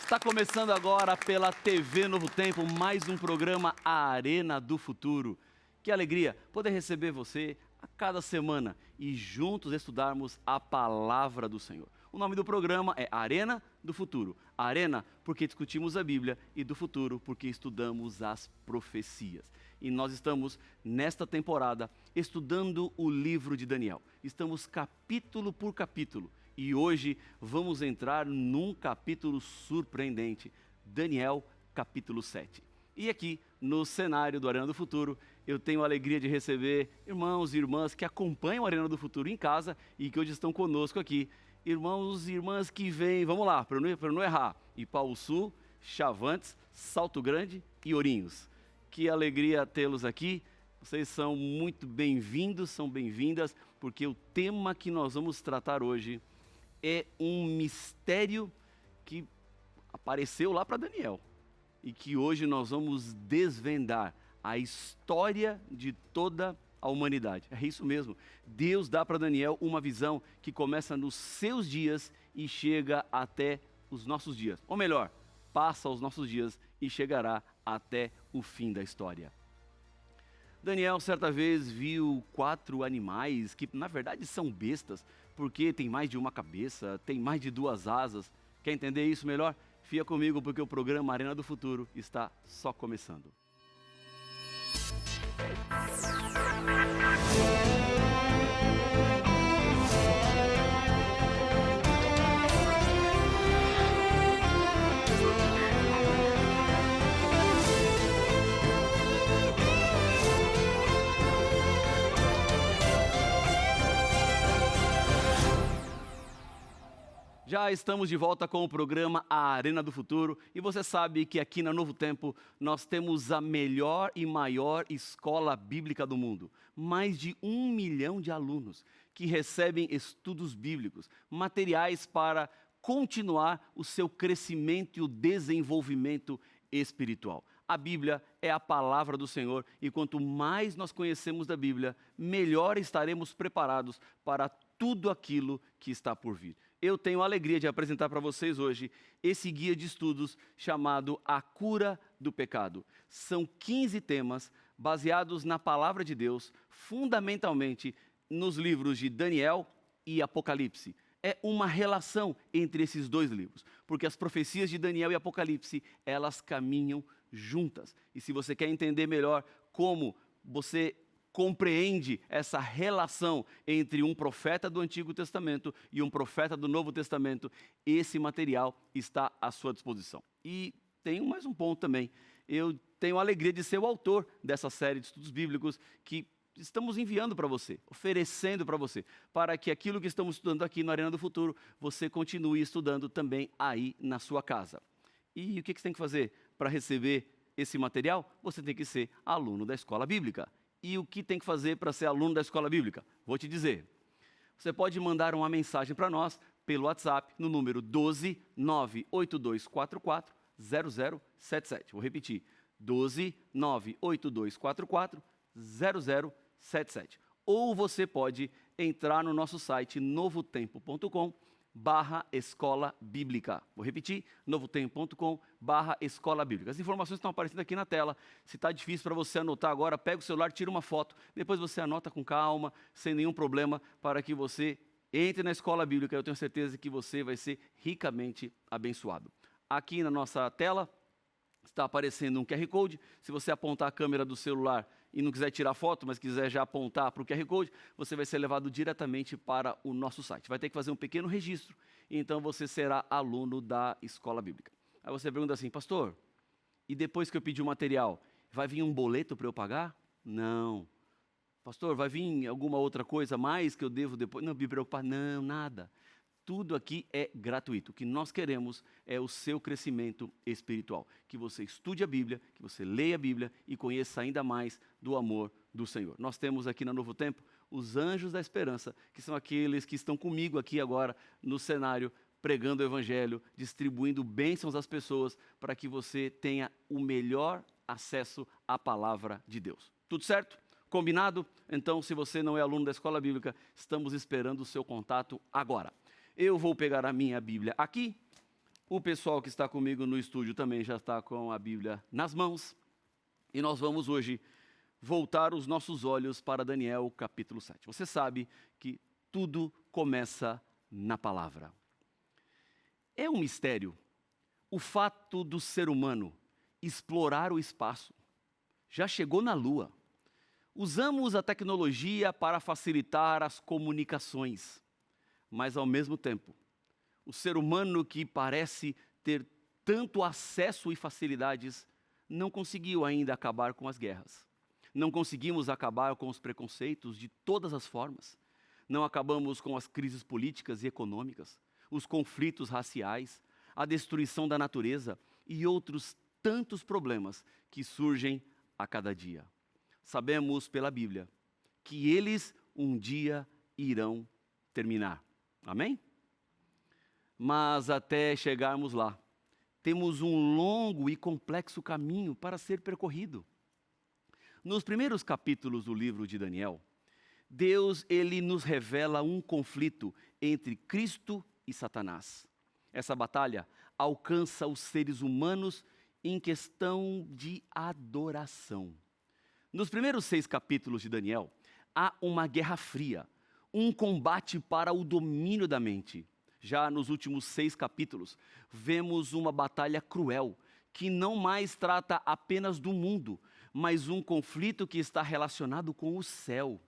Está começando agora pela TV Novo Tempo, mais um programa A Arena do Futuro. Que alegria poder receber você a cada semana e juntos estudarmos a Palavra do Senhor. O nome do programa é Arena do Futuro. Arena porque discutimos a Bíblia e do futuro porque estudamos as profecias. E nós estamos, nesta temporada, estudando o livro de Daniel. Estamos capítulo por capítulo. E hoje vamos entrar num capítulo surpreendente, Daniel capítulo 7. E aqui, no cenário do Arena do Futuro, eu tenho a alegria de receber irmãos e irmãs que acompanham a Arena do Futuro em casa e que hoje estão conosco aqui. Irmãos e irmãs que vêm, vamos lá, para não errar, Ipauçu, Chavantes, Salto Grande e Ourinhos. Que alegria tê-los aqui. Vocês são muito bem-vindos, são bem-vindas, porque o tema que nós vamos tratar hoje é um mistério que apareceu lá para Daniel e que hoje nós vamos desvendar a história de toda a humanidade. É isso mesmo. Deus dá para Daniel uma visão que começa nos seus dias e chega até os nossos dias. Ou melhor, passa os nossos dias e chegará até o fim da história. Daniel certa vez viu 4 animais que na verdade são bestas, porque tem mais de uma cabeça, tem mais de 2 asas. Quer entender isso melhor? Fica comigo porque o programa Arena do Futuro está só começando. Já estamos de volta com o programa A Arena do Futuro e você sabe que aqui na Novo Tempo nós temos a melhor e maior escola bíblica do mundo. Mais de 1 milhão de alunos que recebem estudos bíblicos, materiais para continuar o seu crescimento e o desenvolvimento espiritual. A Bíblia é a palavra do Senhor e quanto mais nós conhecemos da Bíblia, melhor estaremos preparados para tudo aquilo que está por vir. Eu tenho a alegria de apresentar para vocês hoje esse guia de estudos chamado A Cura do Pecado. São 15 temas baseados na palavra de Deus, fundamentalmente nos livros de Daniel e Apocalipse. É uma relação entre esses 2 livros, porque as profecias de Daniel e Apocalipse, elas caminham juntas. E se você quer entender melhor como você compreende essa relação entre um profeta do Antigo Testamento e um profeta do Novo Testamento, esse material está à sua disposição. E tem mais um ponto também. Eu tenho a alegria de ser o autor dessa série de estudos bíblicos que estamos enviando para você, oferecendo para você, para que aquilo que estamos estudando aqui no Arena do Futuro, você continue estudando também aí na sua casa. E o que você tem que fazer para receber esse material? Você tem que ser aluno da escola bíblica. E o que tem que fazer para ser aluno da escola bíblica? Vou te dizer. Você pode mandar uma mensagem para nós pelo WhatsApp no número 12 98244 0077. Vou repetir. 12 98244 0077. Ou você pode entrar no nosso site novotempo.com/escola bíblica. Vou repetir, novotempo.com/escola bíblica. As informações estão aparecendo aqui na tela. Se está difícil para você anotar agora, pega o celular, tira uma foto, depois você anota com calma, sem nenhum problema, para que você entre na escola bíblica. Eu tenho certeza que você vai ser ricamente abençoado. Aqui na nossa tela está aparecendo um QR Code. Se você apontar a câmera do celular e não quiser tirar foto, mas quiser já apontar para o QR Code, você vai ser levado diretamente para o nosso site. Vai ter que fazer um pequeno registro, e então você será aluno da escola bíblica. Aí você pergunta assim, pastor, e depois que eu pedir o material, vai vir um boleto para eu pagar? Não. Pastor, vai vir alguma outra coisa mais que eu devo depois? Não me preocupar, não, nada. Tudo aqui é gratuito. O que nós queremos é o seu crescimento espiritual. Que você estude a Bíblia, que você leia a Bíblia e conheça ainda mais do amor do Senhor. Nós temos aqui na Novo Tempo os anjos da esperança, que são aqueles que estão comigo aqui agora no cenário, pregando o Evangelho, distribuindo bênçãos às pessoas para que você tenha o melhor acesso à palavra de Deus. Tudo certo? Combinado? Então, se você não é aluno da escola bíblica, estamos esperando o seu contato agora. Eu vou pegar a minha Bíblia aqui, O pessoal que está comigo no estúdio também já está com a Bíblia nas mãos. E nós vamos hoje voltar os nossos olhos para Daniel capítulo 7. Você sabe que tudo começa na palavra. É um mistério o fato do ser humano explorar o espaço. Já chegou na Lua. Usamos a tecnologia para facilitar as comunicações, mas ao mesmo tempo, o ser humano que parece ter tanto acesso e facilidades não conseguiu ainda acabar com as guerras. Não conseguimos acabar com os preconceitos de todas as formas. Não acabamos com as crises políticas e econômicas, os conflitos raciais, a destruição da natureza e outros tantos problemas que surgem a cada dia. Sabemos pela Bíblia que eles um dia irão terminar. Amém? Mas até chegarmos lá, temos um longo e complexo caminho para ser percorrido. Nos primeiros capítulos do livro de Daniel, Deus ele nos revela um conflito entre Cristo e Satanás. Essa batalha alcança os seres humanos em questão de adoração. Nos primeiros 6 capítulos de Daniel, há uma guerra fria, um combate para o domínio da mente. Já nos últimos 6 capítulos, vemos uma batalha cruel, que não mais trata apenas do mundo, mas um conflito que está relacionado com o céu.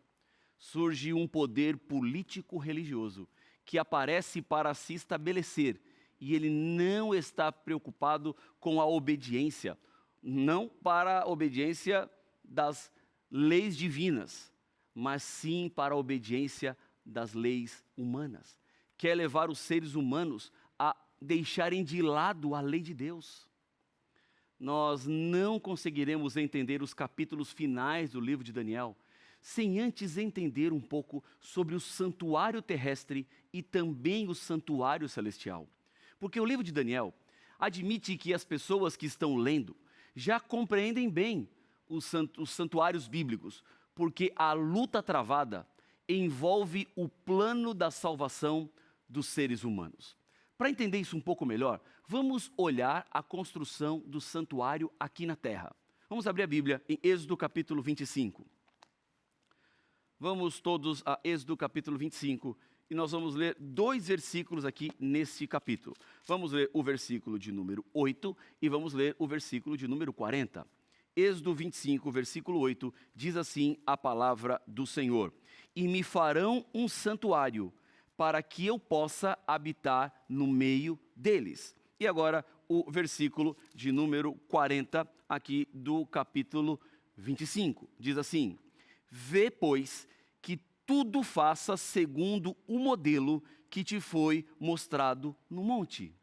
Surge um poder político-religioso que aparece para se estabelecer, e ele não está preocupado com a obediência, não para a obediência das leis divinas, mas sim para a obediência das leis humanas. Quer levar os seres humanos a deixarem de lado a lei de Deus. Nós não conseguiremos entender os capítulos finais do livro de Daniel sem antes entender um pouco sobre o santuário terrestre e também o santuário celestial. Porque o livro de Daniel admite que as pessoas que estão lendo já compreendem bem os santuários bíblicos, porque a luta travada envolve o plano da salvação dos seres humanos. Para entender isso um pouco melhor, vamos olhar a construção do santuário aqui na terra. Vamos abrir a Bíblia em Êxodo capítulo 25. Vamos todos a Êxodo capítulo 25 e nós vamos ler 2 versículos aqui nesse capítulo. Vamos ler o versículo de número 8 e vamos ler o versículo de número 40. Êxodo 25, versículo 8, diz assim a palavra do Senhor: E me farão um santuário, para que eu possa habitar no meio deles. E agora o versículo de número 40, aqui do capítulo 25, diz assim: Vê, pois, que tudo faça segundo o modelo que te foi mostrado no monte.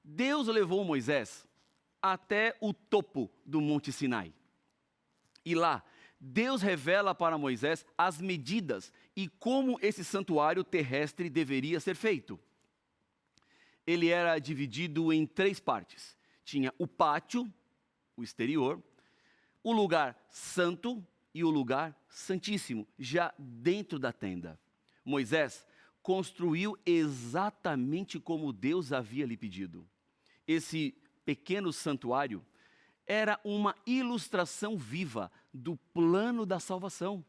Deus levou Moisés até o topo do Monte Sinai. E lá, Deus revela para Moisés as medidas e como esse santuário terrestre deveria ser feito. Ele era dividido em 3 partes. Tinha o pátio, o exterior, o lugar santo e o lugar santíssimo, já dentro da tenda. Moisés construiu exatamente como Deus havia lhe pedido. Esse pequeno santuário era uma ilustração viva do plano da salvação.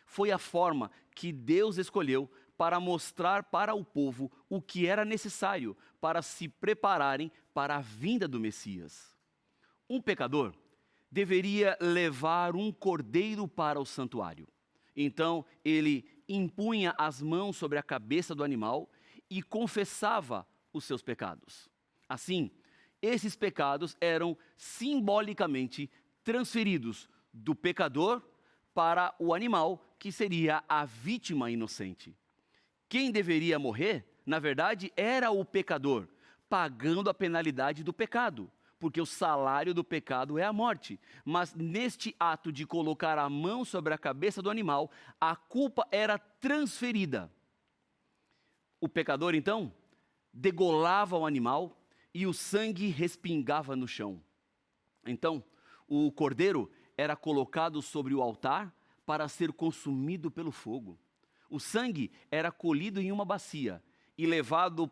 Foi a forma que Deus escolheu para mostrar para o povo o que era necessário para se prepararem para a vinda do Messias. Um pecador deveria levar um cordeiro para o santuário. Então, ele impunha as mãos sobre a cabeça do animal e confessava os seus pecados. Assim, esses pecados eram simbolicamente transferidos do pecador para o animal, que seria a vítima inocente. Quem deveria morrer, na verdade, era o pecador, pagando a penalidade do pecado, porque o salário do pecado é a morte. Mas neste ato de colocar a mão sobre a cabeça do animal, a culpa era transferida. O pecador, então, degolava o animal e o sangue respingava no chão. Então, o cordeiro era colocado sobre o altar para ser consumido pelo fogo. O sangue era colhido em uma bacia e levado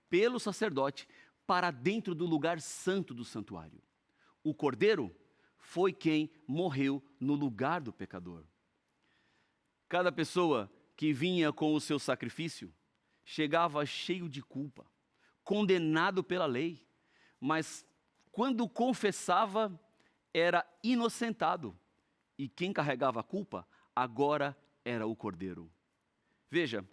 pelo sacerdote para dentro do lugar santo do santuário. O cordeiro foi quem morreu no lugar do pecador. Cada pessoa que vinha com o seu sacrifício chegava cheio de culpa, condenado pela lei, mas quando confessava, era inocentado. E quem carregava a culpa agora era o cordeiro. Veja,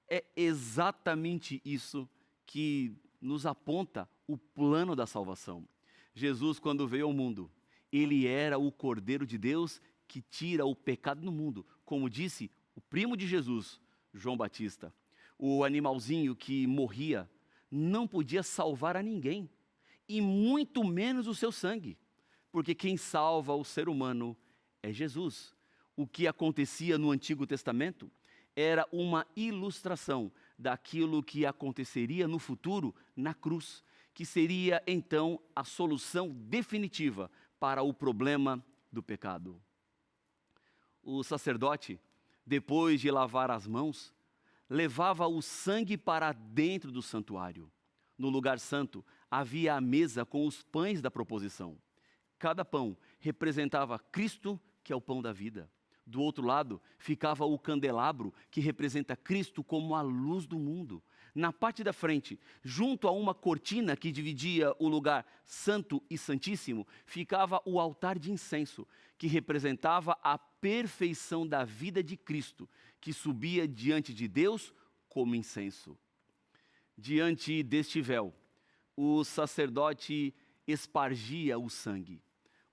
é exatamente isso que nos aponta o plano da salvação. Jesus, quando veio ao mundo, ele era o Cordeiro de Deus que tira o pecado do mundo. Como disse o primo de Jesus, João Batista, o animalzinho que morria não podia salvar a ninguém, e muito menos o seu sangue, porque quem salva o ser humano é Jesus. O que acontecia no Antigo Testamento era uma ilustração daquilo que aconteceria no futuro na cruz, que seria então a solução definitiva para o problema do pecado. O sacerdote, depois de lavar as mãos, levava o sangue para dentro do santuário. No lugar santo havia a mesa com os pães da proposição. Cada pão representava Cristo, que é o pão da vida. Do outro lado ficava o candelabro, que representa Cristo como a luz do mundo. Na parte da frente, junto a uma cortina que dividia o lugar santo e santíssimo, ficava o altar de incenso, que representava a perfeição da vida de Cristo, que subia diante de Deus como incenso. Diante deste véu, o sacerdote espargia o sangue.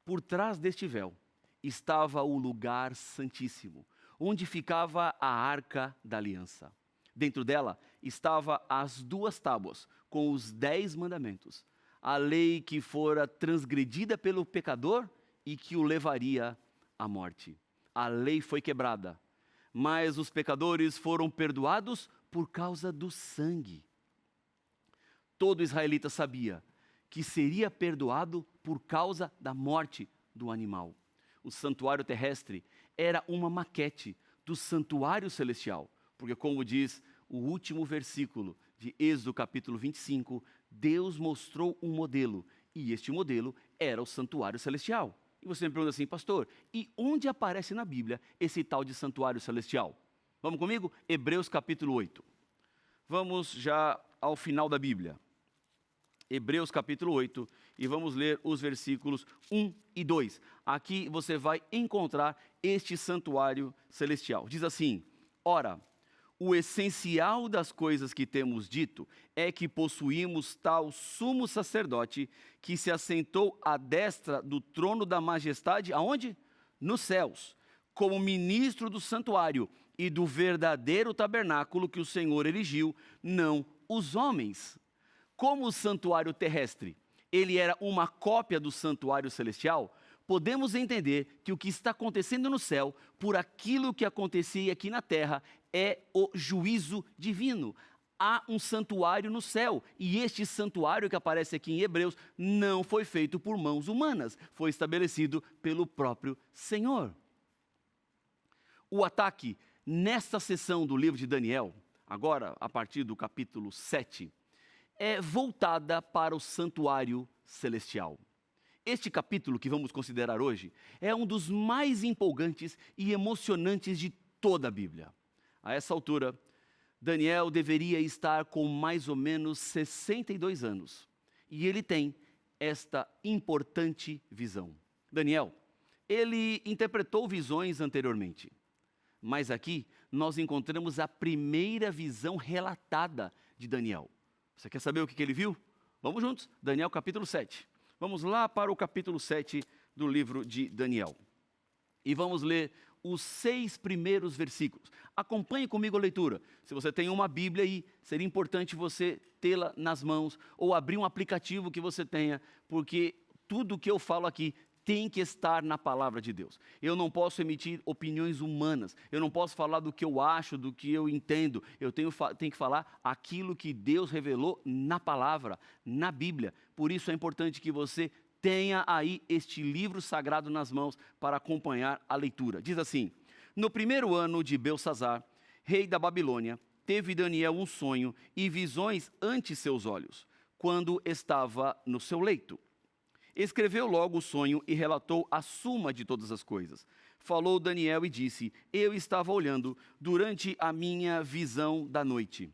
Por trás deste véu estava o lugar santíssimo, onde ficava a arca da aliança. Dentro dela estava as 2 tábuas com os 10 mandamentos, a lei que fora transgredida pelo pecador e que o levaria à morte. A lei foi quebrada, mas os pecadores foram perdoados por causa do sangue. Todo israelita sabia que seria perdoado por causa da morte do animal. O santuário terrestre era uma maquete do santuário celestial, porque como diz o último versículo de Êxodo capítulo 25, Deus mostrou um modelo, e este modelo era o santuário celestial. E você me pergunta assim, pastor, e onde aparece na Bíblia esse tal de santuário celestial? Vamos comigo? Hebreus capítulo 8. Vamos já ao final da Bíblia. Hebreus capítulo 8, e vamos ler os versículos 1 e 2. Aqui você vai encontrar este santuário celestial. Diz assim: ora, o essencial das coisas que temos dito é que possuímos tal sumo sacerdote que se assentou à destra do trono da majestade, aonde? Nos céus, como ministro do santuário e do verdadeiro tabernáculo que o Senhor erigiu, não os homens. Como o santuário terrestre, ele era uma cópia do santuário celestial, podemos entender que o que está acontecendo no céu, por aquilo que acontecia aqui na terra, é o juízo divino. Há um santuário no céu, e este santuário que aparece aqui em Hebreus não foi feito por mãos humanas, foi estabelecido pelo próprio Senhor. O ataque nesta sessão do livro de Daniel, agora a partir do capítulo 7, é voltada para o santuário celestial. Este capítulo que vamos considerar hoje é um dos mais empolgantes e emocionantes de toda a Bíblia. A essa altura, Daniel deveria estar com mais ou menos 62 anos. E ele tem esta importante visão. Daniel, ele interpretou visões anteriormente. Mas aqui nós encontramos a primeira visão relatada de Daniel. Você quer saber o que ele viu? Vamos juntos, Daniel capítulo 7. Vamos lá para o capítulo 7 do livro de Daniel. E vamos ler os 6 primeiros versículos. Acompanhe comigo a leitura. Se você tem uma Bíblia aí, seria importante você tê-la nas mãos ou abrir um aplicativo que você tenha, porque tudo o que eu falo aqui tem que estar na palavra de Deus. Eu não posso emitir opiniões humanas, eu não posso falar do que eu acho, do que eu entendo, eu tenho que falar aquilo que Deus revelou na palavra, na Bíblia. Por isso é importante que você tenha aí este livro sagrado nas mãos para acompanhar a leitura. Diz assim: no primeiro ano de Belsazzar, rei da Babilônia, teve Daniel um sonho e visões ante seus olhos. quando estava no seu leito. Escreveu logo o sonho e relatou a suma de todas as coisas. Falou Daniel e disse: eu estava olhando durante a minha visão da noite.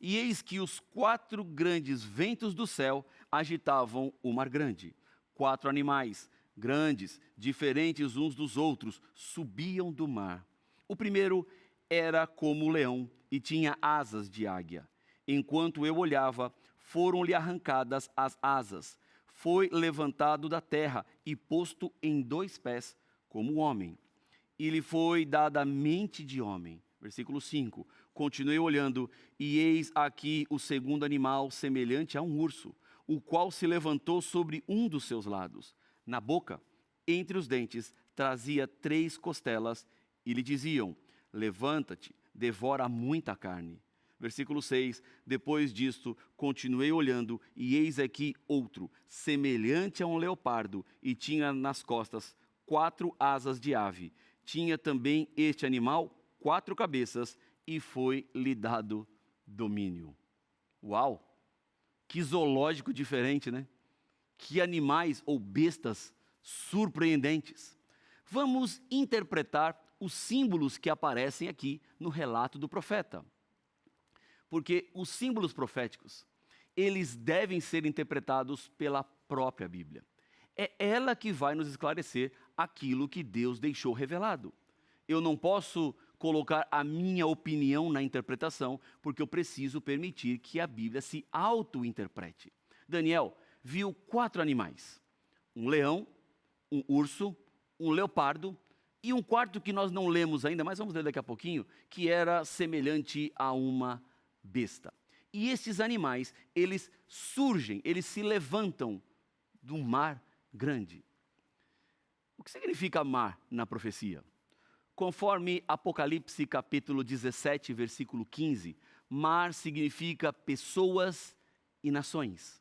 E eis que os 4 grandes ventos do céu agitavam o mar grande. 4 animais, grandes, diferentes uns dos outros, subiam do mar. O primeiro era como o leão e tinha asas de águia. Enquanto eu olhava, foram-lhe arrancadas as asas. Foi levantado da terra e posto em 2 pés, como o homem. E lhe foi dada a mente de homem. Versículo 5. Continuei olhando, e eis aqui o segundo animal, semelhante a um urso, o qual se levantou sobre um dos seus lados. Na boca, entre os dentes, trazia 3 costelas, e lhe diziam: levanta-te, devora muita carne. Versículo 6, depois disto, continuei olhando, e eis aqui outro, semelhante a um leopardo, e tinha nas costas 4 asas de ave. Tinha também este animal 4 cabeças, e foi-lhe dado domínio. Uau! Que zoológico diferente, né? Que animais ou bestas surpreendentes. Vamos interpretar os símbolos que aparecem aqui no relato do profeta. Porque os símbolos proféticos, eles devem ser interpretados pela própria Bíblia. É ela que vai nos esclarecer aquilo que Deus deixou revelado. Eu não posso colocar a minha opinião na interpretação, porque eu preciso permitir que a Bíblia se auto-interprete. Daniel viu 4 animais: um leão, um urso, um leopardo e um quarto que nós não lemos ainda, mas vamos ler daqui a pouquinho, que era semelhante a uma besta. E esses animais, eles surgem, eles se levantam do mar grande. O que significa mar na profecia? Conforme Apocalipse capítulo 17, versículo 15, mar significa pessoas e nações.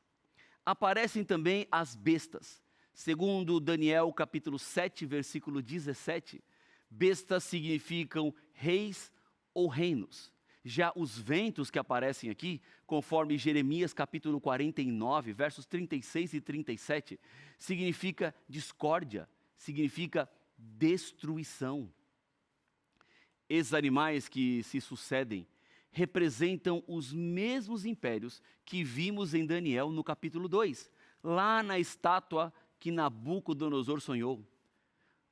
Aparecem também as bestas. Segundo Daniel capítulo 7, versículo 17, bestas significam reis ou reinos. Já os ventos que aparecem aqui, conforme Jeremias capítulo 49, versos 36 e 37, significa discórdia, significa destruição. Esses animais que se sucedem representam os mesmos impérios que vimos em Daniel no capítulo 2, lá na estátua que Nabucodonosor sonhou.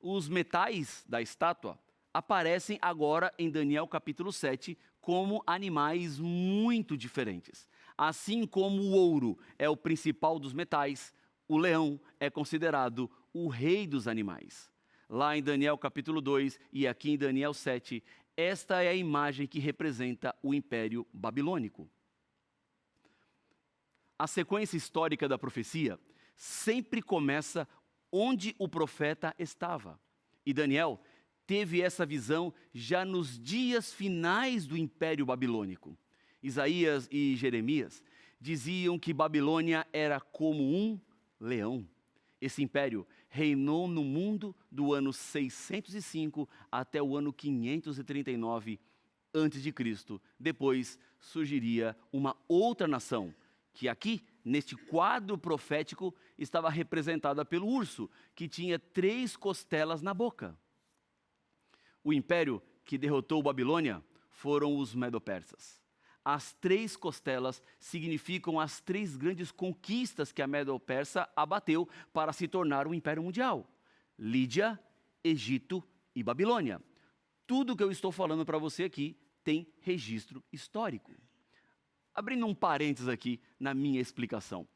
Os metais da estátua aparecem agora em Daniel capítulo 7 como animais muito diferentes. Assim como o ouro é o principal dos metais, o leão é considerado o rei dos animais. Lá em Daniel capítulo 2 e aqui em Daniel 7, esta é a imagem que representa o Império Babilônico. A sequência histórica da profecia sempre começa onde o profeta estava. E Daniel teve essa visão já nos dias finais do Império Babilônico. Isaías e Jeremias diziam que Babilônia era como um leão. Esse império reinou no mundo do ano 605 até o ano 539 a.C. Depois surgiria uma outra nação, que aqui, neste quadro profético, estava representada pelo urso, que tinha 3 costelas na boca. O império que derrotou Babilônia foram os Medo-Persas. As 3 costelas significam as 3 grandes conquistas que a Medo-Persa abateu para se tornar um império mundial: Lídia, Egito e Babilônia. Tudo que eu estou falando para você aqui tem registro histórico. Abrindo um parênteses aqui na minha explicação.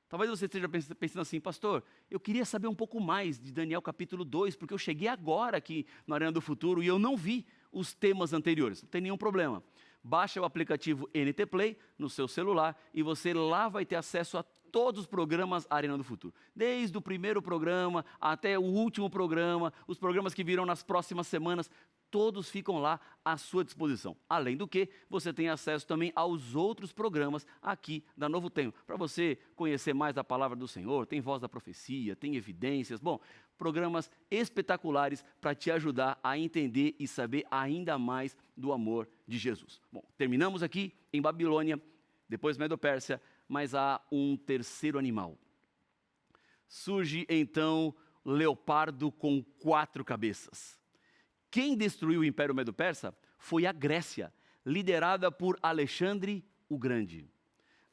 Talvez você esteja pensando assim: pastor, eu queria saber um pouco mais de Daniel capítulo 2, porque eu cheguei agora aqui no Arena do Futuro e eu não vi os temas anteriores. Não tem nenhum problema. Baixa o aplicativo NT Play no seu celular e você lá vai ter acesso a todos os programas Arena do Futuro. Desde o primeiro programa até o último programa, os programas que virão nas próximas semanas, todos ficam lá à sua disposição. Além do que, você tem acesso também aos outros programas aqui da Novo Tempo, para você conhecer mais da palavra do Senhor. Tem Voz da Profecia, tem Evidências, programas espetaculares para te ajudar a entender e saber ainda mais do amor de Jesus. Terminamos aqui em Babilônia, depois Medo-Pérsia, mas há um terceiro animal. Surge então leopardo com 4 cabeças. Quem destruiu o Império Medo-Persa foi a Grécia, liderada por Alexandre o Grande.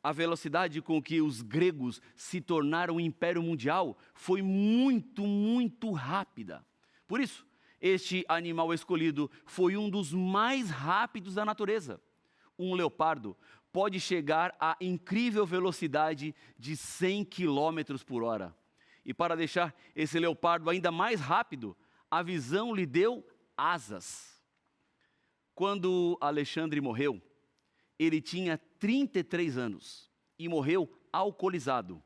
A velocidade com que os gregos se tornaram um império mundial foi muito rápida. Por isso, este animal escolhido foi um dos mais rápidos da natureza. Um leopardo pode chegar à incrível velocidade de 100 km por hora. E para deixar esse leopardo ainda mais rápido, a visão lhe deu asas. Quando Alexandre morreu, ele tinha 33 anos e morreu alcoolizado.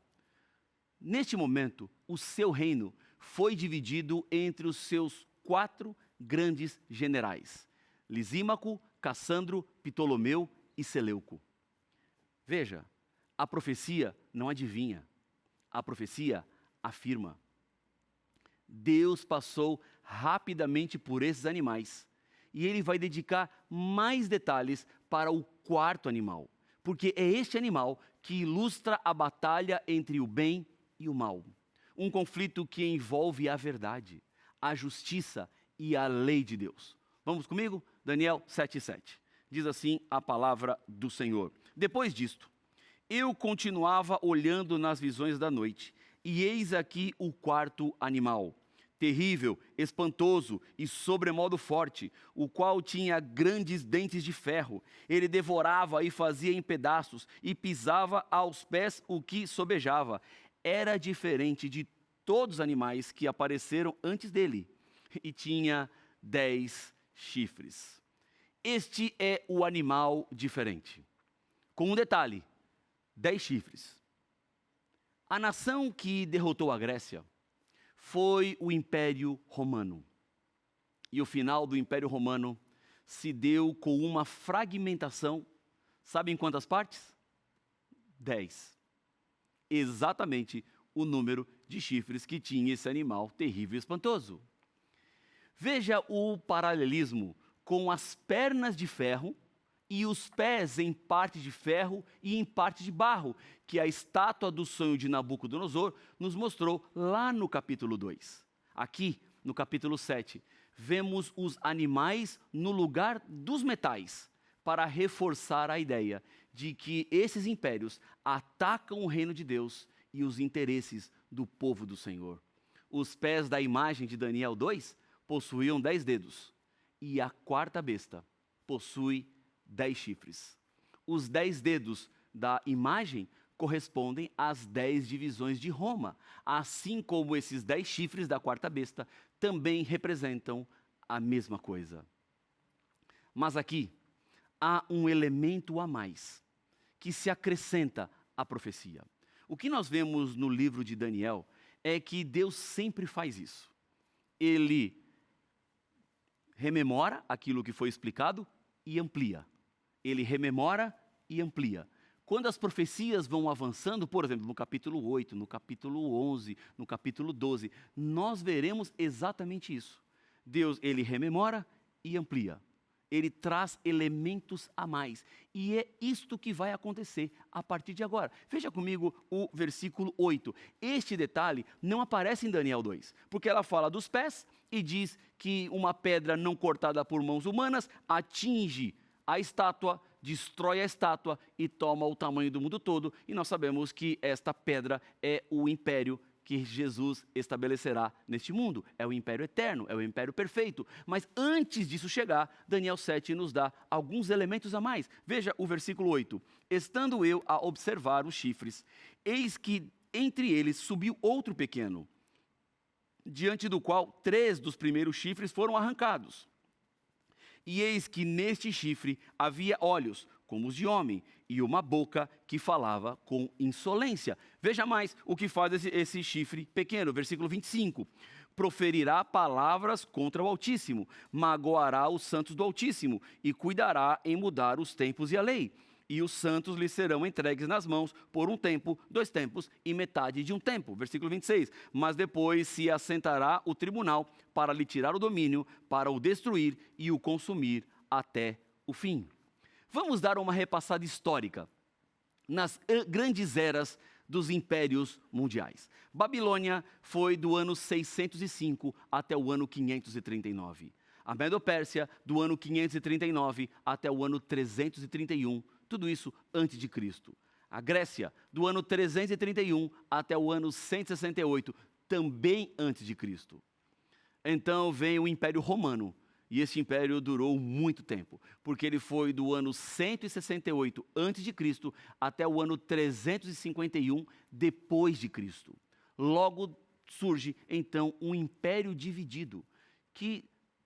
Neste momento, o seu reino foi dividido entre os seus 4 grandes generais: Lisímaco, Cassandro, Ptolomeu e Seleuco. Veja, a profecia não adivinha, a profecia afirma. Deus passou rapidamente por esses animais e ele vai dedicar mais detalhes para o 4º animal, porque é este animal que ilustra a batalha entre o bem e o mal. Um conflito que envolve a verdade, a justiça e a lei de Deus. Vamos comigo? Daniel 7:7. Diz assim a palavra do Senhor. Depois disto, eu continuava olhando nas visões da noite, e eis aqui o 4º animal, terrível, espantoso e sobremodo forte, o qual tinha grandes dentes de ferro. Ele devorava e fazia em pedaços, e pisava aos pés o que sobejava. Era diferente de todos os animais que apareceram antes dele, e tinha 10 chifres. Este é o animal diferente. Com um detalhe: 10 chifres. A nação que derrotou a Grécia foi o Império Romano. E o final do Império Romano se deu com uma fragmentação. Sabe em quantas partes? 10. Exatamente o número de chifres que tinha esse animal terrível e espantoso. Veja o paralelismo com as pernas de ferro e os pés em parte de ferro e em parte de barro, que a estátua do sonho de Nabucodonosor nos mostrou lá no capítulo 2. Aqui, no capítulo 7, vemos os animais no lugar dos metais, para reforçar a ideia de que esses impérios atacam o reino de Deus e os interesses do povo do Senhor. Os pés da imagem de Daniel 2 possuíam 10 dedos, e a 4ª besta possui 10 chifres. Os 10 dedos da imagem correspondem às 10 divisões de Roma, assim como esses 10 chifres da 4ª besta também representam a mesma coisa. Mas aqui há um elemento a mais, que se acrescenta à profecia. O que nós vemos no livro de Daniel é que Deus sempre faz isso. Ele rememora aquilo que foi explicado e amplia. Ele rememora e amplia. Quando as profecias vão avançando, por exemplo, no capítulo 8, no capítulo 11, no capítulo 12, nós veremos exatamente isso. Deus, ele rememora e amplia. Ele traz elementos a mais. E é isto que vai acontecer a partir de agora. Veja comigo o versículo 8. Este detalhe não aparece em Daniel 2, porque ela fala dos pés e diz que uma pedra não cortada por mãos humanas atinge a estátua, destrói a estátua e toma o tamanho do mundo todo. E nós sabemos que esta pedra é o império que Jesus estabelecerá neste mundo. É o império eterno, é o império perfeito. Mas antes disso chegar, Daniel 7 nos dá alguns elementos a mais. Veja o versículo 8. Estando eu a observar os chifres, eis que entre eles subiu outro pequeno, diante do qual 3 dos primeiros chifres foram arrancados. E eis que neste chifre havia olhos, como os de homem, e uma boca que falava com insolência. Veja mais o que faz esse chifre pequeno, versículo 25. Proferirá palavras contra o Altíssimo, magoará os santos do Altíssimo, e cuidará em mudar os tempos e a lei. E os santos lhe serão entregues nas mãos por um tempo, 2 tempos e metade de um tempo. Versículo 26. Mas depois se assentará o tribunal para lhe tirar o domínio, para o destruir e o consumir até o fim. Vamos dar uma repassada histórica nas grandes eras dos impérios mundiais. Babilônia foi do ano 605 até o ano 539. A Medo-Pérsia, do ano 539 até o ano 331, tudo isso antes de Cristo. A Grécia, do ano 331 até o ano 168, também antes de Cristo. Então vem o Império Romano, e esse império durou muito tempo, porque ele foi do ano 168 antes de Cristo até o ano 351 depois de Cristo. Logo surge então um império dividido que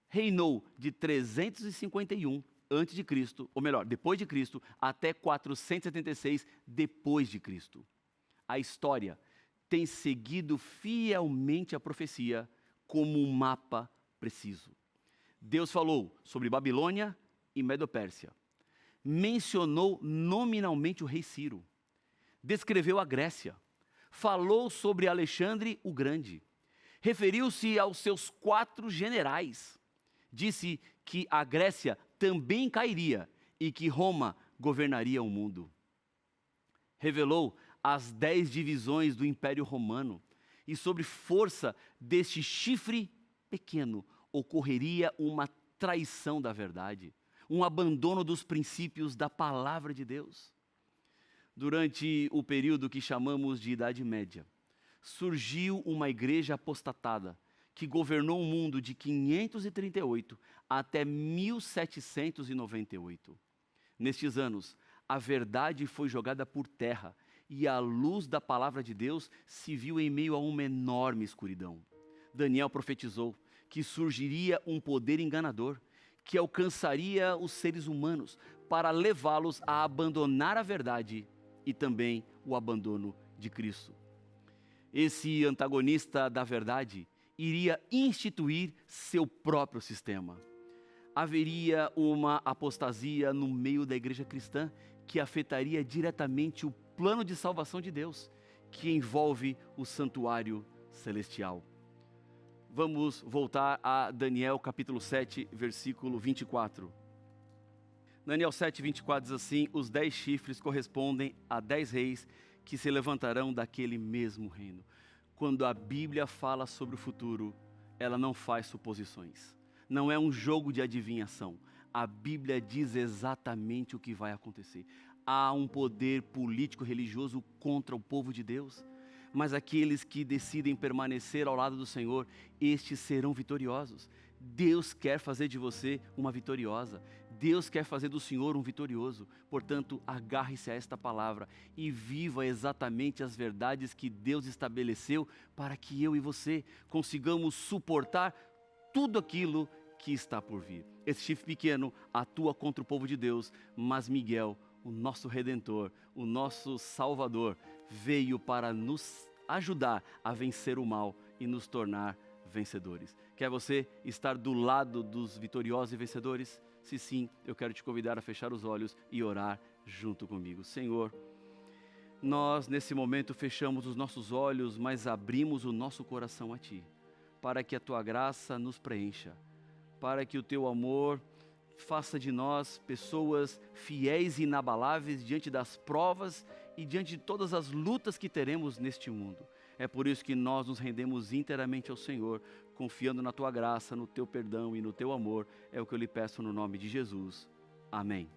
reinou de 351 antes de Cristo, ou melhor, depois de Cristo, até 476 depois de Cristo. A história tem seguido fielmente a profecia como um mapa preciso. Deus falou sobre Babilônia e Medo-Pérsia. Mencionou nominalmente o rei Ciro. Descreveu a Grécia. Falou sobre Alexandre o Grande. Referiu-se aos seus 4 generais. Disse que a Grécia também cairia e que Roma governaria o mundo. Revelou as 10 divisões do Império Romano e sobre força deste chifre pequeno ocorreria uma traição da verdade, um abandono dos princípios da palavra de Deus. Durante o período que chamamos de Idade Média, surgiu uma igreja apostatada que governou o mundo de 538 até 1798. Nestes anos, a verdade foi jogada por terra e a luz da palavra de Deus se viu em meio a uma enorme escuridão. Daniel profetizou que surgiria um poder enganador que alcançaria os seres humanos para levá-los a abandonar a verdade e também o abandono de Cristo. Esse antagonista da verdade iria instituir seu próprio sistema. Haveria uma apostasia no meio da igreja cristã que afetaria diretamente o plano de salvação de Deus, que envolve o santuário celestial. Vamos voltar a Daniel capítulo 7, versículo 24. Daniel 7, 24 diz assim: os 10 chifres correspondem a 10 reis que se levantarão daquele mesmo reino. Quando a Bíblia fala sobre o futuro, ela não faz suposições. Não é um jogo de adivinhação. A Bíblia diz exatamente o que vai acontecer. Há um poder político-religioso contra o povo de Deus, mas aqueles que decidem permanecer ao lado do Senhor, estes serão vitoriosos. Deus quer fazer de você uma vitoriosa. Deus quer fazer do Senhor um vitorioso. Portanto, agarre-se a esta palavra e viva exatamente as verdades que Deus estabeleceu para que eu e você consigamos suportar tudo aquilo que está por vir. Esse chifre pequeno atua contra o povo de Deus, mas Miguel, o nosso Redentor, o nosso Salvador, veio para nos ajudar a vencer o mal e nos tornar vencedores. Quer você estar do lado dos vitoriosos e vencedores? Se sim, eu quero te convidar a fechar os olhos e orar junto comigo. Senhor, nós nesse momento fechamos os nossos olhos, mas abrimos o nosso coração a Ti, para que a Tua graça nos preencha, para que o Teu amor faça de nós pessoas fiéis e inabaláveis diante das provas e diante de todas as lutas que teremos neste mundo. É por isso que nós nos rendemos inteiramente ao Senhor, confiando na Tua graça, no Teu perdão e no Teu amor. É o que eu lhe peço no nome de Jesus. Amém.